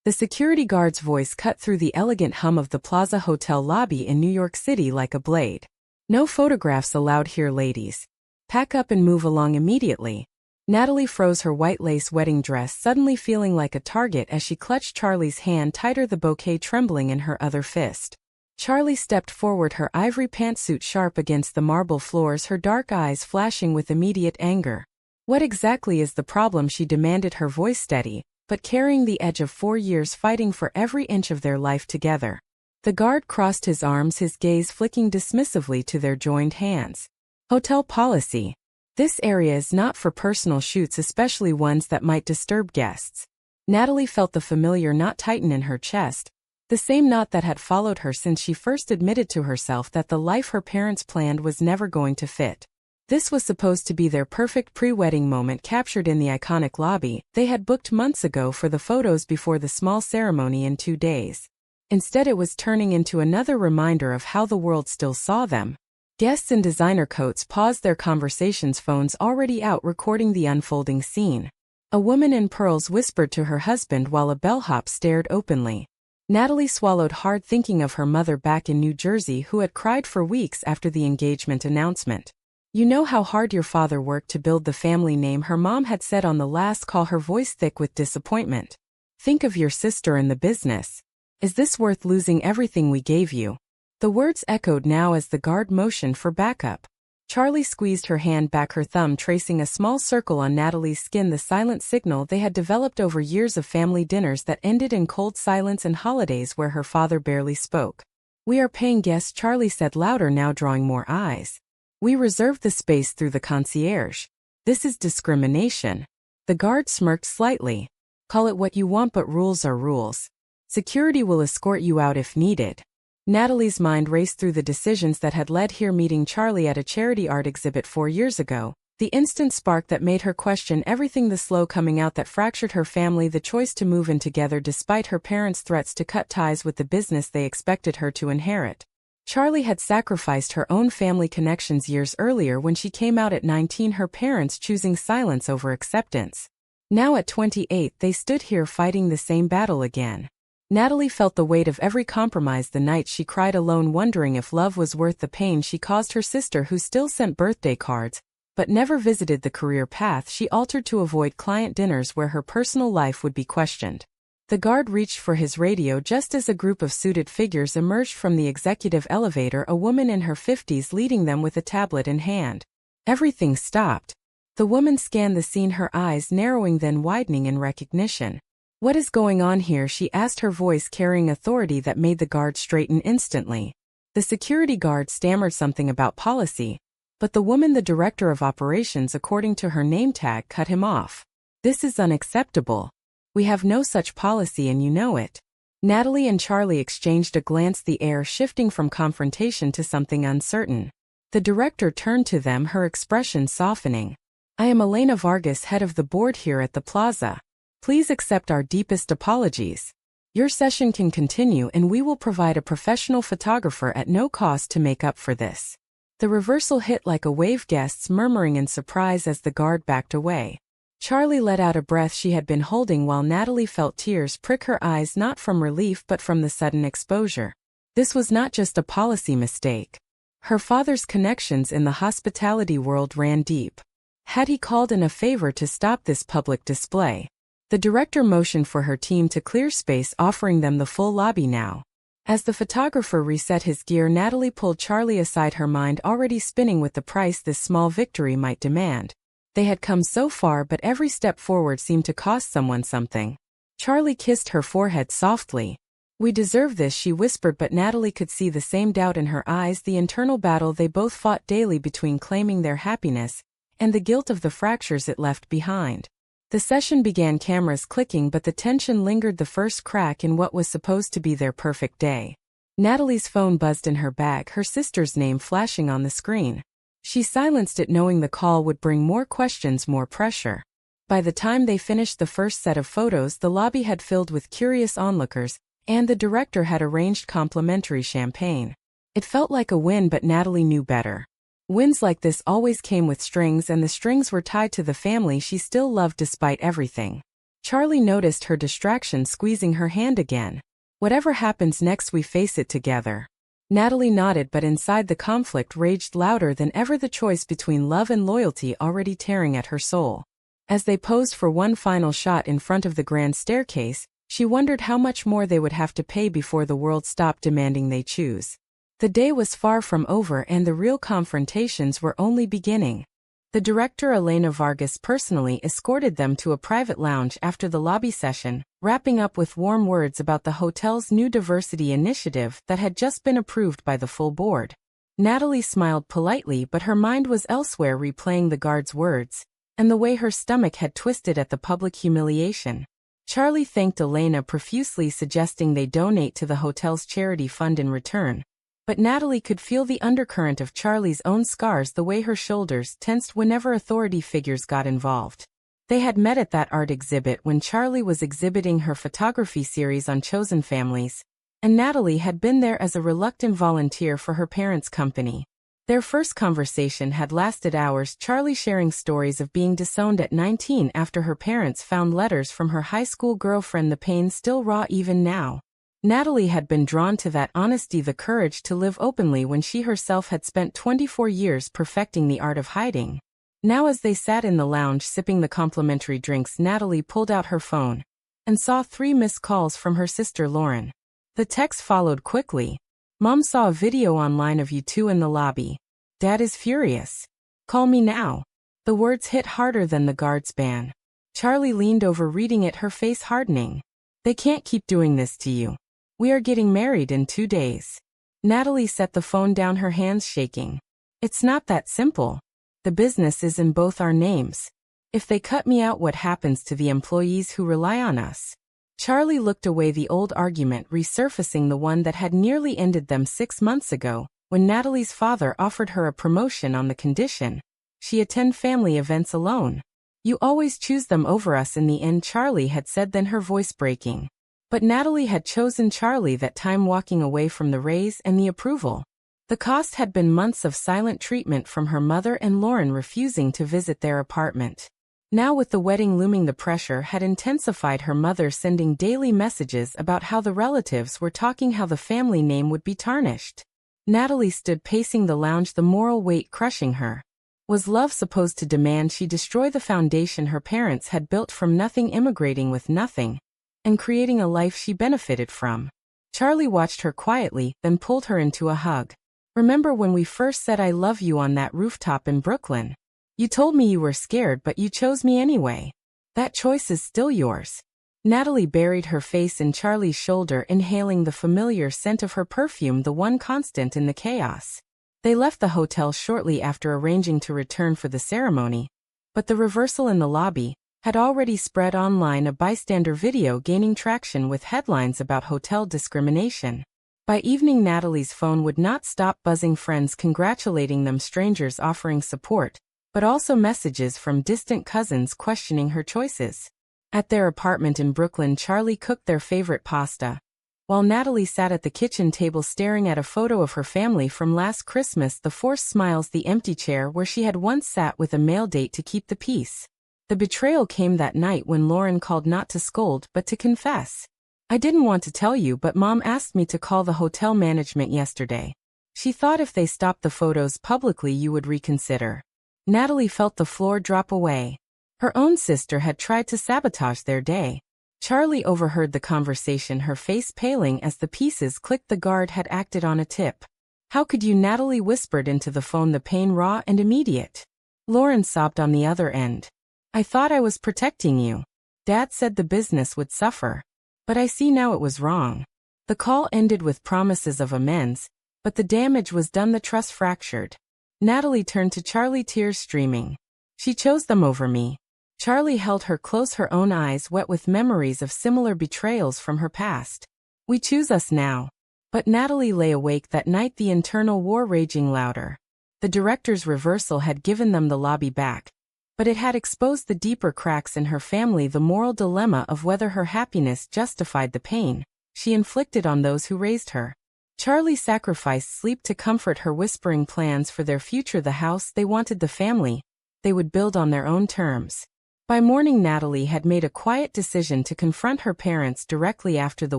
The security guard's voice cut through the elegant hum of the Plaza Hotel lobby in New York City like a blade. "No photographs allowed here, ladies. Pack up and move along immediately." Natalie froze, her white lace wedding dress suddenly feeling like a target as she clutched Charlie's hand tighter, the bouquet trembling in her other fist. Charlie stepped forward, her ivory pantsuit sharp against the marble floors, her dark eyes flashing with immediate anger. "What exactly is the problem?" she demanded, her voice steady, but carrying the edge of 4 years fighting for every inch of their life together. The guard crossed his arms, his gaze flicking dismissively to their joined hands. "Hotel policy. This area is not for personal shoots, especially ones that might disturb guests." Natalie felt the familiar knot tighten in her chest, the same knot that had followed her since she first admitted to herself that the life her parents planned was never going to fit. This was supposed to be their perfect pre-wedding moment, captured in the iconic lobby they had booked months ago for the photos before the small ceremony in 2 days. Instead, it was turning into another reminder of how the world still saw them. Guests in designer coats paused their conversations, phones already out recording the unfolding scene. A woman in pearls whispered to her husband while a bellhop stared openly. Natalie swallowed hard, thinking of her mother back in New Jersey who had cried for weeks after the engagement announcement. "You know how hard your father worked to build the family name," her mom had said on the last call, her voice thick with disappointment. "Think of your sister in the business. Is this worth losing everything we gave you?" The words echoed now as the guard motioned for backup. Charlie squeezed her hand back, her thumb tracing a small circle on Natalie's skin, the silent signal they had developed over years of family dinners that ended in cold silence and holidays where her father barely spoke. "We are paying guests," Charlie said louder, now drawing more eyes. "We reserved the space through the concierge. This is discrimination." The guard smirked slightly. "Call it what you want, but rules are rules. Security will escort you out if needed." Natalie's mind raced through the decisions that had led here, meeting Charlie at a charity art exhibit 4 years ago, the instant spark that made her question everything, the slow coming out that fractured her family, the choice to move in together despite her parents' threats to cut ties with the business they expected her to inherit. Charlie had sacrificed her own family connections years earlier when she came out at 19, her parents choosing silence over acceptance. Now at 28, they stood here fighting the same battle again. Natalie felt the weight of every compromise the night she cried alone, wondering if love was worth the pain she caused her sister, who still sent birthday cards, but never visited the career path she altered to avoid client dinners where her personal life would be questioned. The guard reached for his radio just as a group of suited figures emerged from the executive elevator, a woman in her 50s leading them with a tablet in hand. Everything stopped. The woman scanned the scene, her eyes narrowing then widening in recognition. "What is going on here?" she asked, her voice carrying authority that made the guard straighten instantly. The security guard stammered something about policy, but the woman, the director of operations according to her name tag, cut him off. "This is unacceptable. We have no such policy and you know it." Natalie and Charlie exchanged a glance, the air shifting from confrontation to something uncertain. The director turned to them, her expression softening. "I am Elena Vargas, head of the board here at the Plaza. Please accept our deepest apologies. Your session can continue and we will provide a professional photographer at no cost to make up for this." The reversal hit like a wave, guests murmuring in surprise as the guard backed away. Charlie let out a breath she had been holding while Natalie felt tears prick her eyes, not from relief but from the sudden exposure. This was not just a policy mistake. Her father's connections in the hospitality world ran deep. Had he called in a favor to stop this public display? The director motioned for her team to clear space, offering them the full lobby now. As the photographer reset his gear, Natalie pulled Charlie aside, her mind already spinning with the price this small victory might demand. They had come so far, but every step forward seemed to cost someone something. Charlie kissed her forehead softly. "We deserve this," she whispered, but Natalie could see the same doubt in her eyes, the internal battle they both fought daily between claiming their happiness and the guilt of the fractures it left behind. The session began, cameras clicking, but the tension lingered, the first crack in what was supposed to be their perfect day. Natalie's phone buzzed in her bag, her sister's name flashing on the screen. She silenced it, knowing the call would bring more questions, more pressure. By the time they finished the first set of photos, the lobby had filled with curious onlookers, and the director had arranged complimentary champagne. It felt like a win, but Natalie knew better. Wins like this always came with strings, and the strings were tied to the family she still loved despite everything. Charlie noticed her distraction, squeezing her hand again. Whatever happens next, we face it together. Natalie nodded, but inside the conflict raged louder than ever, the choice between love and loyalty already tearing at her soul. As they posed for one final shot in front of the grand staircase, she wondered how much more they would have to pay before the world stopped demanding they choose. The day was far from over, and the real confrontations were only beginning. The director, Elena Vargas, personally escorted them to a private lounge after the lobby session, wrapping up with warm words about the hotel's new diversity initiative that had just been approved by the full board. Natalie smiled politely, but her mind was elsewhere, replaying the guard's words, and the way her stomach had twisted at the public humiliation. Charlie thanked Elena profusely, suggesting they donate to the hotel's charity fund in return. But Natalie could feel the undercurrent of Charlie's own scars, the way her shoulders tensed whenever authority figures got involved. They had met at that art exhibit when Charlie was exhibiting her photography series on chosen families, and Natalie had been there as a reluctant volunteer for her parents' company. Their first conversation had lasted hours, Charlie sharing stories of being disowned at 19 after her parents found letters from her high school girlfriend, the pain still raw even now. Natalie had been drawn to that honesty, the courage to live openly when she herself had spent 24 years perfecting the art of hiding. Now, as they sat in the lounge sipping the complimentary drinks, Natalie pulled out her phone and saw 3 missed calls from her sister Lauren. The text followed quickly. "Mom saw a video online of you two in the lobby. Dad is furious. Call me now." The words hit harder than the guard's ban. Charlie leaned over, reading it, her face hardening. "They can't keep doing this to you. We are getting married in 2 days." Natalie set the phone down, her hands shaking. "It's not that simple. The business is in both our names. If they cut me out, what happens to the employees who rely on us?" Charlie looked away, the old argument resurfacing, the one that had nearly ended them 6 months ago, when Natalie's father offered her a promotion on the condition she attend family events alone. "You always choose them over us in the end," Charlie had said, then her voice breaking. But Natalie had chosen Charlie that time, walking away from the raise and the approval. The cost had been months of silent treatment from her mother and Lauren refusing to visit their apartment. Now, with the wedding looming, the pressure had intensified, her mother sending daily messages about how the relatives were talking, how the family name would be tarnished. Natalie stood pacing the lounge, the moral weight crushing her. Was love supposed to demand she destroy the foundation her parents had built from nothing, immigrating with nothing, and creating a life she benefited from? Charlie watched her quietly, then pulled her into a hug. "Remember when we first said I love you on that rooftop in Brooklyn? You told me you were scared, but you chose me anyway. That choice is still yours." Natalie buried her face in Charlie's shoulder, inhaling the familiar scent of her perfume, the one constant in the chaos. They left the hotel shortly after, arranging to return for the ceremony. But the reversal in the lobby had already spread online, a bystander video gaining traction with headlines about hotel discrimination. By evening, Natalie's phone would not stop buzzing, friends congratulating them, strangers offering support, but also messages from distant cousins questioning her choices. At their apartment in Brooklyn, Charlie cooked their favorite pasta, while Natalie sat at the kitchen table staring at a photo of her family from last Christmas, the forced smiles, the empty chair where she had once sat with a male date to keep the peace. The betrayal came that night when Lauren called, not to scold but to confess. "I didn't want to tell you, but Mom asked me to call the hotel management yesterday. She thought if they stopped the photos publicly you would reconsider." Natalie felt the floor drop away. Her own sister had tried to sabotage their day. Charlie overheard the conversation, her face paling as the pieces clicked. The guard had acted on a tip. "How could you?" Natalie whispered into the phone, the pain raw and immediate. Lauren sobbed on the other end. "I thought I was protecting you. Dad said the business would suffer. But I see now it was wrong." The call ended with promises of amends, but the damage was done, the trust fractured. Natalie turned to Charlie, tears streaming. "She chose them over me." Charlie held her close, her own eyes wet with memories of similar betrayals from her past. "We choose us now." But Natalie lay awake that night, the internal war raging louder. The director's reversal had given them the lobby back, but it had exposed the deeper cracks in her family, the moral dilemma of whether her happiness justified the pain she inflicted on those who raised her. Charlie sacrificed sleep to comfort her, whispering plans for their future, the house they wanted, the family they would build on their own terms. By morning, Natalie had made a quiet decision to confront her parents directly after the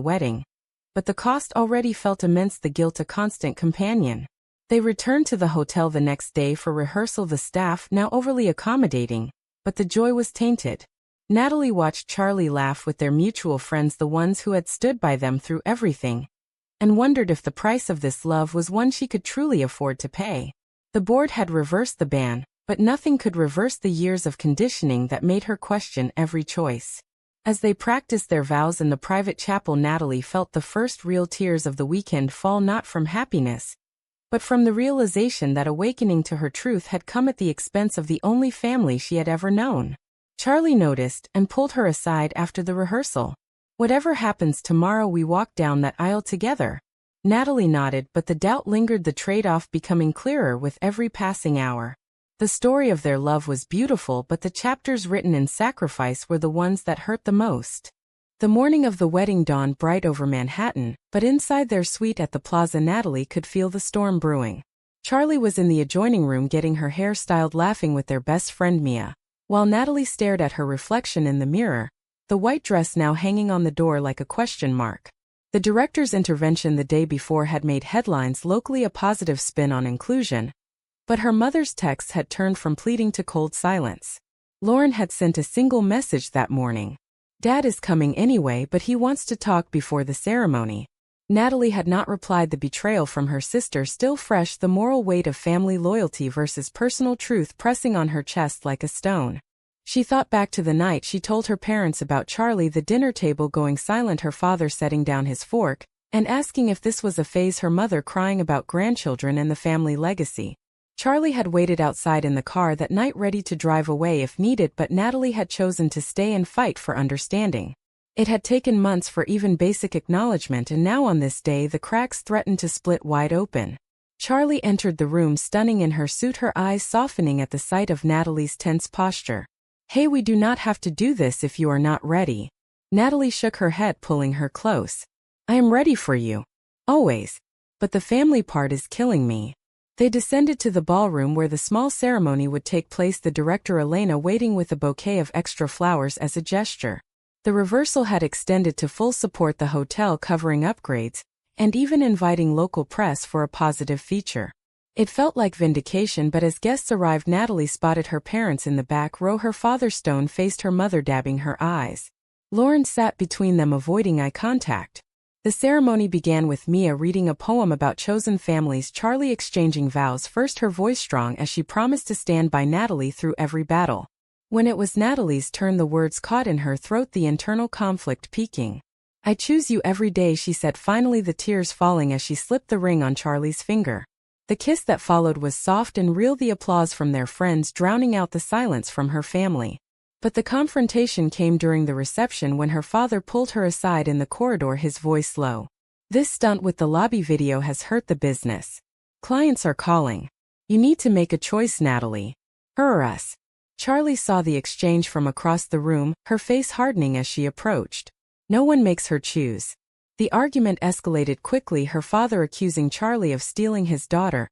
wedding, but the cost already felt immense, the guilt a constant companion. They returned to the hotel the next day for rehearsal, the staff now overly accommodating, but the joy was tainted. Natalie watched Charlie laugh with their mutual friends, the ones who had stood by them through everything, and wondered if the price of this love was one she could truly afford to pay. The board had reversed the ban, but nothing could reverse the years of conditioning that made her question every choice. As they practiced their vows in the private chapel, Natalie felt the first real tears of the weekend fall, not from happiness, but from the realization that awakening to her truth had come at the expense of the only family she had ever known. Charlie noticed and pulled her aside after the rehearsal. "Whatever happens tomorrow, we walk down that aisle together." Natalie nodded, but the doubt lingered, the trade-off becoming clearer with every passing hour. The story of their love was beautiful, but the chapters written in sacrifice were the ones that hurt the most. The morning of the wedding dawned bright over Manhattan, but inside their suite at the Plaza, Natalie could feel the storm brewing. Charlie was in the adjoining room getting her hair styled, laughing with their best friend Mia, while Natalie stared at her reflection in the mirror, the white dress now hanging on the door like a question mark. The director's intervention the day before had made headlines locally, a positive spin on inclusion, but her mother's texts had turned from pleading to cold silence. Lauren had sent a single message that morning: "Dad is coming anyway, but he wants to talk before the ceremony." Natalie had not replied, the betrayal from her sister still fresh, the moral weight of family loyalty versus personal truth pressing on her chest like a stone. She thought back to the night she told her parents about Charlie, the dinner table going silent, her father setting down his fork, and asking if this was a phase, her mother crying about grandchildren and the family legacy. Charlie had waited outside in the car that night, ready to drive away if needed, but Natalie had chosen to stay and fight for understanding. It had taken months for even basic acknowledgement, and now on this day the cracks threatened to split wide open. Charlie entered the room stunning in her suit, her eyes softening at the sight of Natalie's tense posture. "Hey, we do not have to do this if you are not ready." Natalie shook her head, pulling her close. "I am ready for you. Always. But the family part is killing me." They descended to the ballroom where the small ceremony would take place, the director Elena waiting with a bouquet of extra flowers as a gesture. The reversal had extended to full support, the hotel covering upgrades, and even inviting local press for a positive feature. It felt like vindication, but as guests arrived, Natalie spotted her parents in the back row, her father stone-faced, her mother dabbing her eyes. Lauren sat between them, avoiding eye contact. The ceremony began with Mia reading a poem about chosen families, Charlie exchanging vows, first her voice strong as she promised to stand by Natalie through every battle. When it was Natalie's turn, the words caught in her throat, the internal conflict peaking. "I choose you every day," she said, finally, the tears falling as she slipped the ring on Charlie's finger. The kiss that followed was soft and real, the applause from their friends drowning out the silence from her family. But the confrontation came during the reception when her father pulled her aside in the corridor, his voice low. "This stunt with the lobby video has hurt the business. Clients are calling. You need to make a choice, Natalie. Her or us." Charlie saw the exchange from across the room, her face hardening as she approached. "No one makes her choose." The argument escalated quickly, her father accusing Charlie of stealing his daughter,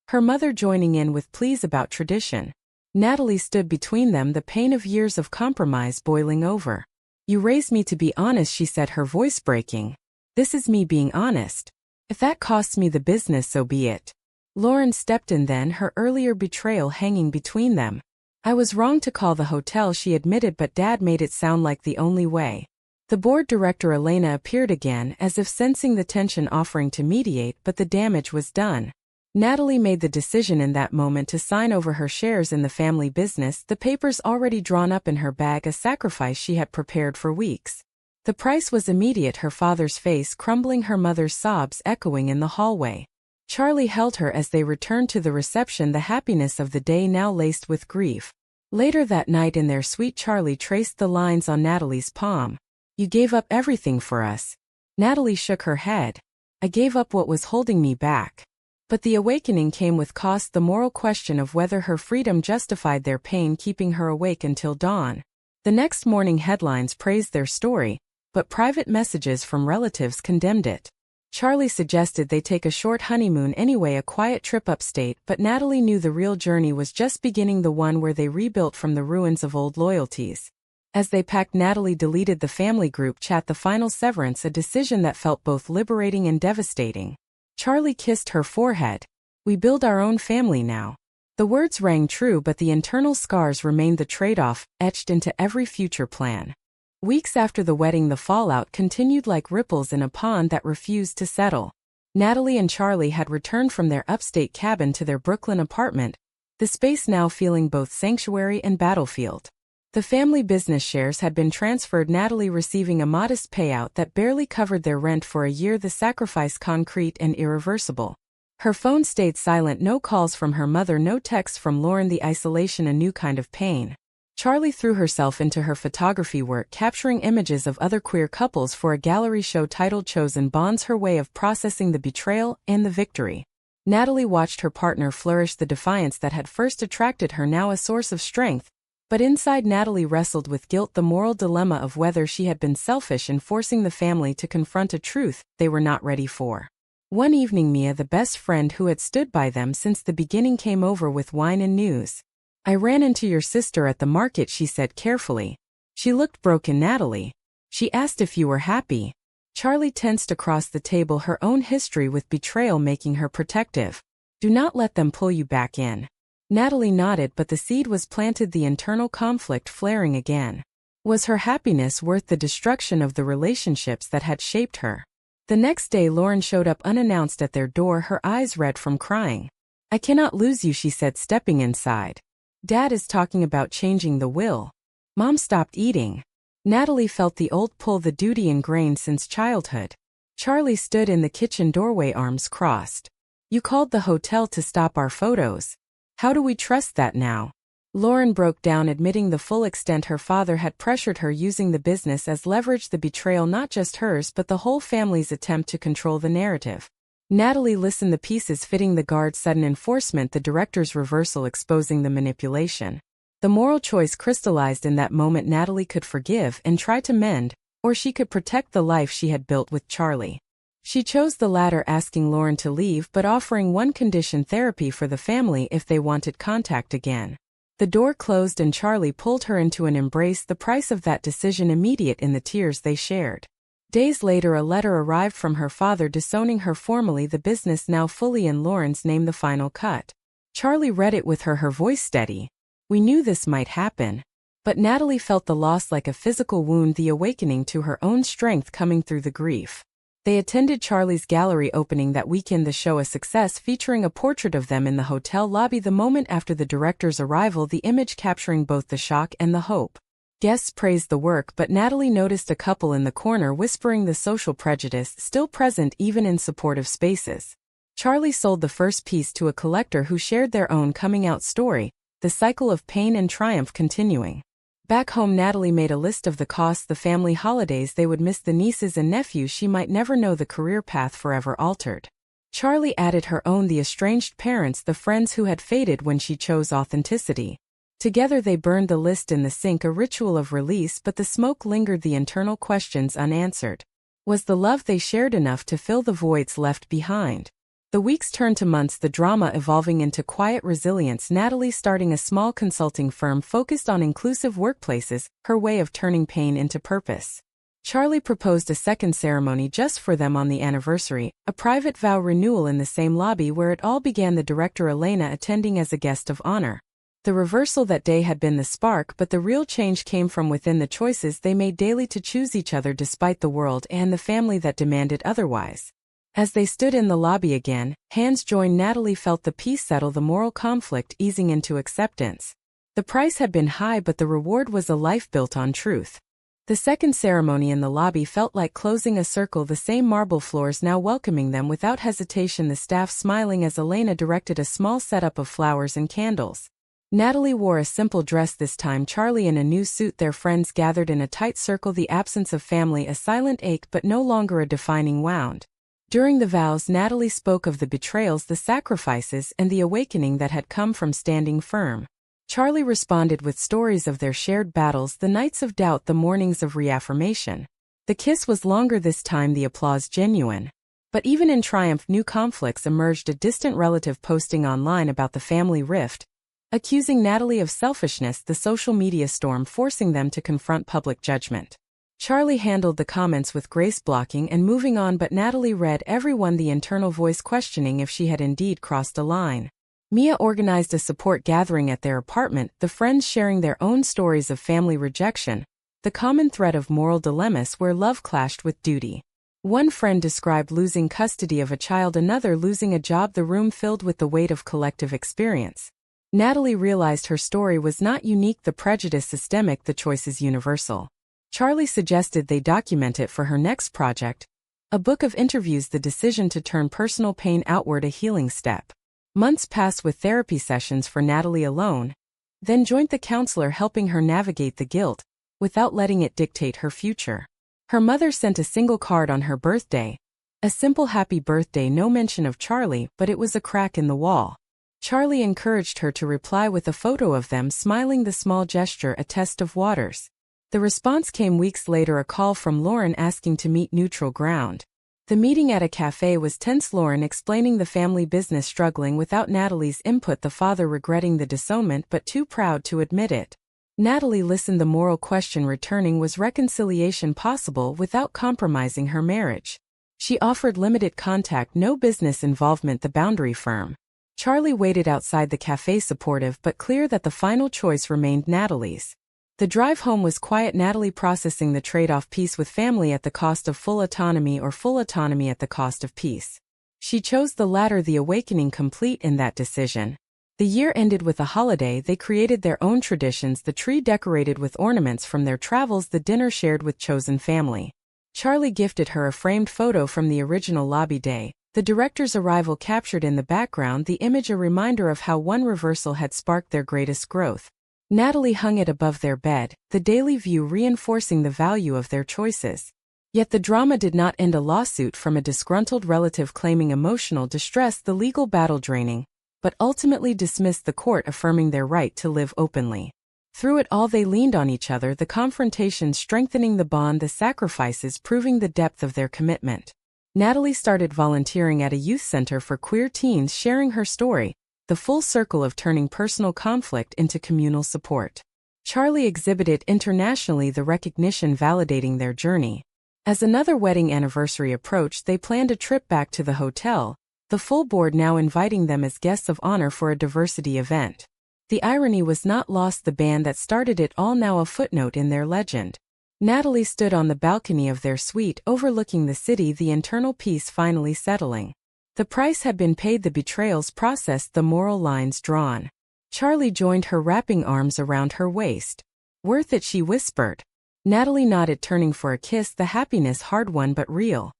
her mother joining in with pleas about tradition. Natalie stood between them, the pain of years of compromise boiling over. "You raised me to be honest," she said, her voice breaking. "This is me being honest. If that costs me the business, so be it." Lauren stepped in then, her earlier betrayal hanging between them. "I was wrong to call the hotel," she admitted, but Dad made it sound like the only way. The board director Elena appeared again, as if sensing the tension, offering to mediate, but the damage was done. Natalie made the decision in that moment to sign over her shares in the family business, the papers already drawn up in her bag, a sacrifice she had prepared for weeks. The price was immediate, her father's face crumbling, her mother's sobs echoing in the hallway. Charlie held her as they returned to the reception, the happiness of the day now laced with grief. Later that night in their suite, Charlie traced the lines on Natalie's palm. "You gave up everything for us." Natalie shook her head. "I gave up what was holding me back." But the awakening came with cost, the moral question of whether her freedom justified their pain, keeping her awake until dawn. The next morning headlines praised their story, but private messages from relatives condemned it. Charlie suggested they take a short honeymoon anyway, a quiet trip upstate, but Natalie knew the real journey was just beginning, the one where they rebuilt from the ruins of old loyalties. As they packed, Natalie deleted the family group chat, the final severance, a decision that felt both liberating and devastating. Charlie kissed her forehead. "We build our own family now." The words rang true, but the internal scars remained, the trade-off, etched into every future plan. Weeks after the wedding, the fallout continued like ripples in a pond that refused to settle. Natalie and Charlie had returned from their upstate cabin to their Brooklyn apartment, the space now feeling both sanctuary and battlefield. The family business shares had been transferred, Natalie receiving a modest payout that barely covered their rent for a year, the sacrifice concrete and irreversible. Her phone stayed silent, no calls from her mother, no texts from Lauren, the isolation a new kind of pain. Charlie threw herself into her photography work, capturing images of other queer couples for a gallery show titled Chosen Bonds, her way of processing the betrayal and the victory. Natalie watched her partner flourish, the defiance that had first attracted her now a source of strength. But inside, Natalie wrestled with guilt, the moral dilemma of whether she had been selfish in forcing the family to confront a truth they were not ready for. One evening, Mia, the best friend who had stood by them since the beginning, came over with wine and news. "I ran into your sister at the market," she said carefully. "She looked broken." "Natalie?" She asked if you were happy. Charlie tensed across the table, her own history with betrayal making her protective. "Do not let them pull you back in." Natalie nodded, but the seed was planted, the internal conflict flaring again. Was her happiness worth the destruction of the relationships that had shaped her? The next day, Lauren showed up unannounced at their door, her eyes red from crying. "I cannot lose you," she said, stepping inside. "Dad is talking about changing the will." Mom stopped eating. Natalie felt the old pull, the duty ingrained since childhood. Charlie stood in the kitchen doorway, arms crossed. "You called the hotel to stop our photos. How do we trust that now?" Lauren broke down, admitting the full extent her father had pressured her, using the business as leverage, the betrayal not just hers but the whole family's attempt to control the narrative. Natalie listened, the pieces fitting, the guard's sudden enforcement, the director's reversal exposing the manipulation. The moral choice crystallized in that moment: Natalie could forgive and try to mend, or she could protect the life she had built with Charlie. She chose the latter, asking Lauren to leave but offering one condition: therapy for the family if they wanted contact again. The door closed and Charlie pulled her into an embrace, the price of that decision immediate in the tears they shared. Days later, a letter arrived from her father disowning her formally, the business now fully in Lauren's name, the final cut. Charlie read it with her voice steady. "We knew this might happen." But Natalie felt the loss like a physical wound, the awakening to her own strength coming through the grief. They attended Charlie's gallery opening that weekend, the show a success, featuring a portrait of them in the hotel lobby the moment after the director's arrival, the image capturing both the shock and the hope. Guests praised the work, but Natalie noticed a couple in the corner whispering, the social prejudice still present even in supportive spaces. Charlie sold the first piece to a collector who shared their own coming-out story, the cycle of pain and triumph continuing. Back home, Natalie made a list of the costs, the family holidays they would miss, the nieces and nephews she might never know, the career path forever altered. Charlie added her own, the estranged parents, the friends who had faded when she chose authenticity. Together they burned the list in the sink, a ritual of release, but the smoke lingered, the internal questions unanswered. Was the love they shared enough to fill the voids left behind? The weeks turned to months, the drama evolving into quiet resilience, Natalie starting a small consulting firm focused on inclusive workplaces, her way of turning pain into purpose. Charlie proposed a second ceremony just for them on the anniversary, a private vow renewal in the same lobby where it all began, the director Elena attending as a guest of honor. The reversal that day had been the spark, but the real change came from within, the choices they made daily to choose each other despite the world and the family that demanded otherwise. As they stood in the lobby again, hands joined, Natalie felt the peace settle, the moral conflict easing into acceptance. The price had been high, but the reward was a life built on truth. The second ceremony in the lobby felt like closing a circle, the same marble floors now welcoming them without hesitation, the staff smiling as Elena directed a small setup of flowers and candles. Natalie wore a simple dress this time, Charlie in a new suit, their friends gathered in a tight circle, the absence of family a silent ache but no longer a defining wound. During the vows, Natalie spoke of the betrayals, the sacrifices, and the awakening that had come from standing firm. Charlie responded with stories of their shared battles, the nights of doubt, the mornings of reaffirmation. The kiss was longer this time, the applause genuine. But even in triumph, new conflicts emerged. A distant relative posting online about the family rift, accusing Natalie of selfishness, the social media storm forcing them to confront public judgment. Charlie handled the comments with grace, blocking and moving on, but Natalie read everyone, the internal voice questioning if she had indeed crossed a line. Mia organized a support gathering at their apartment, the friends sharing their own stories of family rejection, the common thread of moral dilemmas where love clashed with duty. One friend described losing custody of a child, another losing a job, the room filled with the weight of collective experience. Natalie realized her story was not unique, the prejudice systemic, the choices universal. Charlie suggested they document it for her next project, a book of interviews, the decision to turn personal pain outward, a healing step. Months passed with therapy sessions for Natalie alone, then joined the counselor, helping her navigate the guilt, without letting it dictate her future. Her mother sent a single card on her birthday, a simple happy birthday, no mention of Charlie, but it was a crack in the wall. Charlie encouraged her to reply with a photo of them smiling, the small gesture a test of waters. The response came weeks later, a call from Lauren asking to meet neutral ground. The meeting at a cafe was tense, Lauren explaining the family business struggling without Natalie's input, the father regretting the disownment but too proud to admit it. Natalie listened, the moral question returning, was reconciliation possible without compromising her marriage? She offered limited contact, no business involvement, the boundary firm. Charlie waited outside the cafe, supportive but clear that the final choice remained Natalie's. The drive home was quiet, Natalie processing the trade-off, peace with family at the cost of full autonomy or full autonomy at the cost of peace. She chose the latter, the awakening complete in that decision. The year ended with a holiday. They created their own traditions, the tree decorated with ornaments from their travels, the dinner shared with chosen family. Charlie gifted her a framed photo from the original lobby day, the director's arrival captured in the background, the image a reminder of how one reversal had sparked their greatest growth. Natalie hung it above their bed, the daily view reinforcing the value of their choices. Yet the drama did not end, a lawsuit from a disgruntled relative claiming emotional distress, the legal battle draining, but ultimately dismissed, the court affirming their right to live openly. Through it all they leaned on each other, the confrontation strengthening the bond, the sacrifices proving the depth of their commitment. Natalie started volunteering at a youth center for queer teens, sharing her story, the full circle of turning personal conflict into communal support. Charlie exhibited internationally, the recognition validating their journey. As another wedding anniversary approached, they planned a trip back to the hotel, the full board now inviting them as guests of honor for a diversity event. The irony was not lost, the band that started it all now a footnote in their legend. Natalie stood on the balcony of their suite overlooking the city, the internal peace finally settling. The price had been paid, the betrayals processed, the moral lines drawn. Charlie joined her, wrapping arms around her waist. "Worth it," she whispered. Natalie nodded, turning for a kiss, the happiness hard-won but real.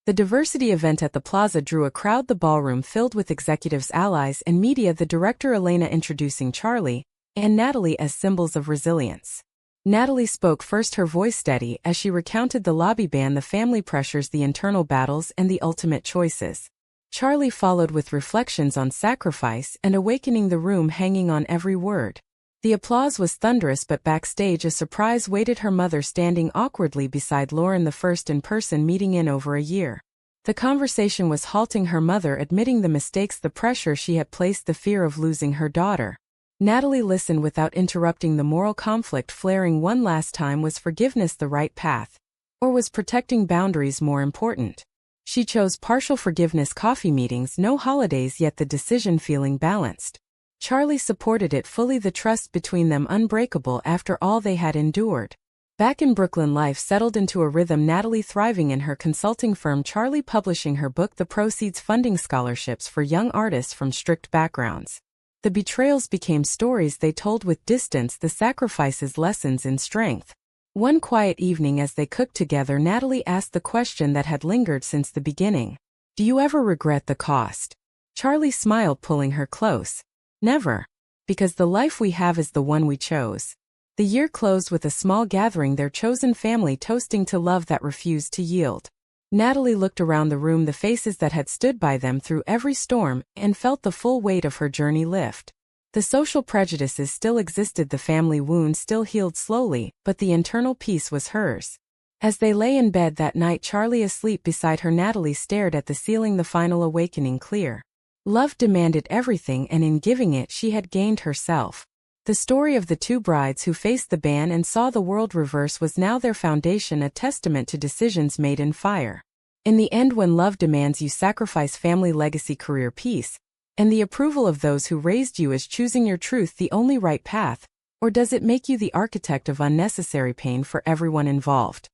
The diversity event at the plaza drew a crowd, the ballroom filled with executives, allies, and media, the director Elena introducing Charlie and Natalie as symbols of resilience. Natalie spoke first, her voice steady, as she recounted the lobby ban, the family pressures, the internal battles, and the ultimate choices. Charlie followed with reflections on sacrifice and awakening, the room hanging on every word. The applause was thunderous, but backstage a surprise waited, her mother standing awkwardly beside Lauren, the first in-person meeting in over a year. The conversation was halting, her mother admitting the mistakes, the pressure she had placed, the fear of losing her daughter. Natalie listened without interrupting, the moral conflict flaring one last time. Was forgiveness the right path? Or was protecting boundaries more important? She chose partial forgiveness, coffee meetings, no holidays, yet the decision feeling balanced. Charlie supported it fully, the trust between them unbreakable after all they had endured. Back in Brooklyn, life settled into a rhythm, Natalie thriving in her consulting firm, Charlie publishing her book, the proceeds funding scholarships for young artists from strict backgrounds. The betrayals became stories they told with distance, the sacrifices lessons in strength. One quiet evening as they cooked together, Natalie asked the question that had lingered since the beginning. "Do you ever regret the cost?" Charlie smiled, pulling her close. "Never. Because the life we have is the one we chose." The year closed with a small gathering, their chosen family toasting to love that refused to yield. Natalie looked around the room, the faces that had stood by them through every storm, and felt the full weight of her journey lift. The social prejudices still existed, the family wounds still healed slowly, but the internal peace was hers. As they lay in bed that night, Charlie asleep beside her, Natalie stared at the ceiling, the final awakening clear. Love demanded everything, and in giving it she had gained herself. The story of the two brides who faced the ban and saw the world reverse was now their foundation, a testament to decisions made in fire. In the end, when love demands, you sacrifice family, legacy, career, peace, and the approval of those who raised you. Is choosing your truth the only right path, or does it make you the architect of unnecessary pain for everyone involved?